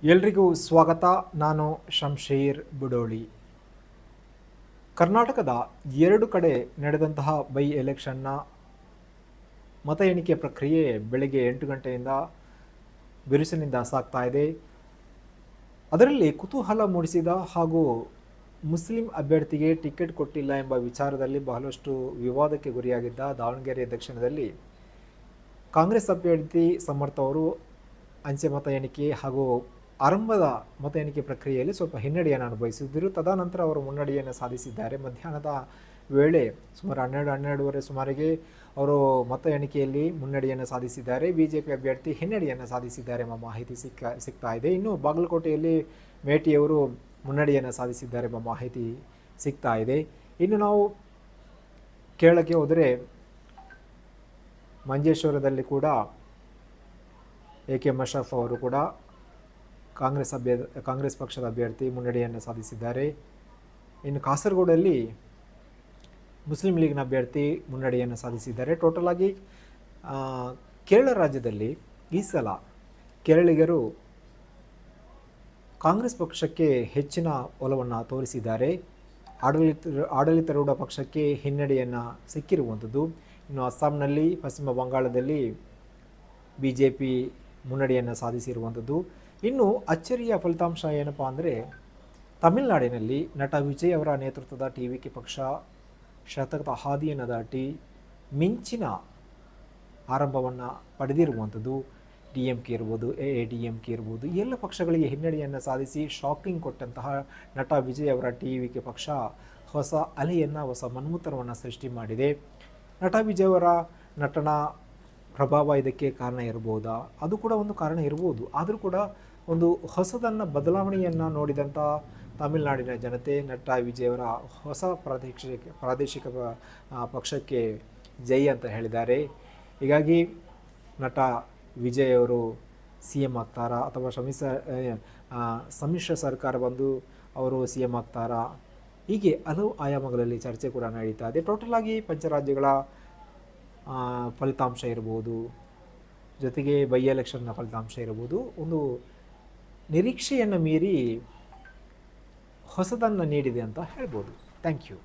ಎಲ್ರಿಗೂ ಸ್ವಾಗತ. ನಾನು ಶಂಶೀರ್ ಬುಡೋಳಿ. ಕರ್ನಾಟಕದ 2 ಕಡೆ ನಡೆದಂತಹ ಬೈ ಎಲೆಕ್ಷನ್ನ ಮತ ಎಣಿಕೆ ಪ್ರಕ್ರಿಯೆ ಬೆಳಗ್ಗೆ 8 ಗಂಟೆಯಿಂದ ಬಿರುಸಿನಿಂದ ಸಾಗ್ತಾ ಇದೆ. ಅದರಲ್ಲಿ ಕುತೂಹಲ ಮೂಡಿಸಿದ ಹಾಗೂ ಮುಸ್ಲಿಂ ಅಭ್ಯರ್ಥಿಗೆ ಟಿಕೆಟ್ ಕೊಟ್ಟಿಲ್ಲ ಎಂಬ ವಿಚಾರದಲ್ಲಿ ಬಹಳಷ್ಟು ವಿವಾದಕ್ಕೆ ಗುರಿಯಾಗಿದ್ದ ದಾವಣಗೆರೆ ದಕ್ಷಿಣದಲ್ಲಿ ಕಾಂಗ್ರೆಸ್ ಅಭ್ಯರ್ಥಿ ಸಮರ್ಥ ಅವರು ಅಂಚೆ ಮತ ಎಣಿಕೆ ಹಾಗೂ ಆರಂಭದ ಮತ ಎಣಿಕೆ ಪ್ರಕ್ರಿಯೆಯಲ್ಲಿ ಸ್ವಲ್ಪ ಹಿನ್ನಡೆಯನ್ನು ಅನುಭವಿಸಿದ್ದರು. ತದನಂತರ ಅವರು ಮುನ್ನಡೆಯನ್ನು ಸಾಧಿಸಿದ್ದಾರೆ. ಮಧ್ಯಾಹ್ನದ ವೇಳೆ ಸುಮಾರು 12:30 ಸುಮಾರಿಗೆ ಅವರು ಮತ ಎಣಿಕೆಯಲ್ಲಿ ಮುನ್ನಡೆಯನ್ನು ಸಾಧಿಸಿದ್ದಾರೆ. ಬಿಜೆಪಿ ಅಭ್ಯರ್ಥಿ ಹಿನ್ನಡೆಯನ್ನು ಸಾಧಿಸಿದ್ದಾರೆ ಎಂಬ ಮಾಹಿತಿ ಸಿಗ್ತಾ ಇದೆ. ಇನ್ನು ಬಾಗಲಕೋಟೆಯಲ್ಲಿ ಮೇಟಿಯವರು ಮುನ್ನಡೆಯನ್ನು ಸಾಧಿಸಿದ್ದಾರೆ ಎಂಬ ಮಾಹಿತಿ ಸಿಗ್ತಾ ಇದೆ. ಇನ್ನು ನಾವು ಕೇರಳಕ್ಕೆ ಹೋದರೆ ಮಂಜೇಶ್ವರದಲ್ಲಿ ಕೂಡ ಎ.ಕೆ. ಮಷರಫ್ ಅವರು ಕೂಡ ಕಾಂಗ್ರೆಸ್ ಪಕ್ಷದ ಅಭ್ಯರ್ಥಿ ಮುನ್ನಡೆಯನ್ನು ಸಾಧಿಸಿದ್ದಾರೆ. ಇನ್ನು ಕಾಸರಗೋಡಲ್ಲಿ ಮುಸ್ಲಿಂ ಲೀಗ್ನ ಅಭ್ಯರ್ಥಿ ಮುನ್ನಡೆಯನ್ನು ಸಾಧಿಸಿದ್ದಾರೆ. ಟೋಟಲ್ ಆಗಿ ಕೇರಳ ರಾಜ್ಯದಲ್ಲಿ ಈ ಸಲ ಕೇರಳಿಗರು ಕಾಂಗ್ರೆಸ್ ಪಕ್ಷಕ್ಕೆ ಹೆಚ್ಚಿನ ಒಲವನ್ನು ತೋರಿಸಿದ್ದಾರೆ. ಆಡಳಿತಾರೂಢ ಪಕ್ಷಕ್ಕೆ ಹಿನ್ನಡೆಯನ್ನು ಸಿಕ್ಕಿರುವಂಥದ್ದು. ಇನ್ನು ಅಸ್ಸಾಂನಲ್ಲಿ, ಪಶ್ಚಿಮ ಬಂಗಾಳದಲ್ಲಿ BJP ಮುನ್ನಡೆಯನ್ನು ಸಾಧಿಸಿರುವಂಥದ್ದು. ಇನ್ನು ಅಚ್ಚರಿಯ ಫಲಿತಾಂಶ ಏನಪ್ಪ ಅಂದರೆ, ತಮಿಳುನಾಡಿನಲ್ಲಿ ನಟ ವಿಜಯ್ ಅವರ ನೇತೃತ್ವದ TVK ಪಕ್ಷ ಶತಕದ ಹಾದಿಯನ್ನು ದಾಟಿ ಮಿಂಚಿನ ಆರಂಭವನ್ನು ಪಡೆದಿರುವಂಥದ್ದು. DMK ಇರ್ಬೋದು, AADMK ಇರ್ಬೋದು, ಎಲ್ಲ ಪಕ್ಷಗಳಿಗೆ ಹಿನ್ನಡೆಯನ್ನು ಸಾಧಿಸಿ ಶಾಕಿಂಗ್ ಕೊಟ್ಟಂತಹ ನಟ ವಿಜಯ್ ಅವರ TVK ಪಕ್ಷ ಹೊಸ ಅಲೆಯನ್ನು, ಹೊಸ ಮನ್ಮೂತನವನ್ನು ಸೃಷ್ಟಿ ಮಾಡಿದೆ. ನಟ ವಿಜಯ್ ಅವರ ನಟನ ಪ್ರಭಾವ ಇದಕ್ಕೆ ಕಾರಣ ಇರ್ಬೋದಾ? ಅದು ಕೂಡ ಒಂದು ಕಾರಣ ಇರ್ಬೋದು. ಆದರೂ ಕೂಡ ಒಂದು ಹೊಸದನ್ನು, ಬದಲಾವಣೆಯನ್ನು ನೋಡಿದಂಥ ತಮಿಳುನಾಡಿನ ಜನತೆ ನಟ ವಿಜಯ್ ಅವರ ಹೊಸ ಪ್ರಾದೇಶಿಕ ಪಕ್ಷಕ್ಕೆ ಜೈ ಅಂತ ಹೇಳಿದ್ದಾರೆ. ಹೀಗಾಗಿ ನಟ ವಿಜಯ್ ಅವರು CM ಆಗ್ತಾರಾ ಅಥವಾ ಸಮ್ಮಿಶ್ರ ಸರ್ಕಾರ ಬಂದು ಅವರು CM ಆಗ್ತಾರಾ? ಹೀಗೆ ಹಲವು ಆಯಾಮಗಳಲ್ಲಿ ಚರ್ಚೆ ಕೂಡ ನಡೀತಾ ಇದೆ. ಟೋಟಲ್ ಆಗಿ ಪಂಚರಾಜ್ಯಗಳ ಫಲಿತಾಂಶ ಇರ್ಬೋದು, ಜೊತೆಗೆ ಬೈ ಎಲೆಕ್ಷನ್ನ ಫಲಿತಾಂಶ ಇರ್ಬೋದು, ಒಂದು ನಿರೀಕ್ಷೆಯನ್ನು ಮೀರಿ ಹೊಸದನ್ನು ನೀಡಿದೆ ಅಂತ ಹೇಳ್ಬೋದು. Thank you.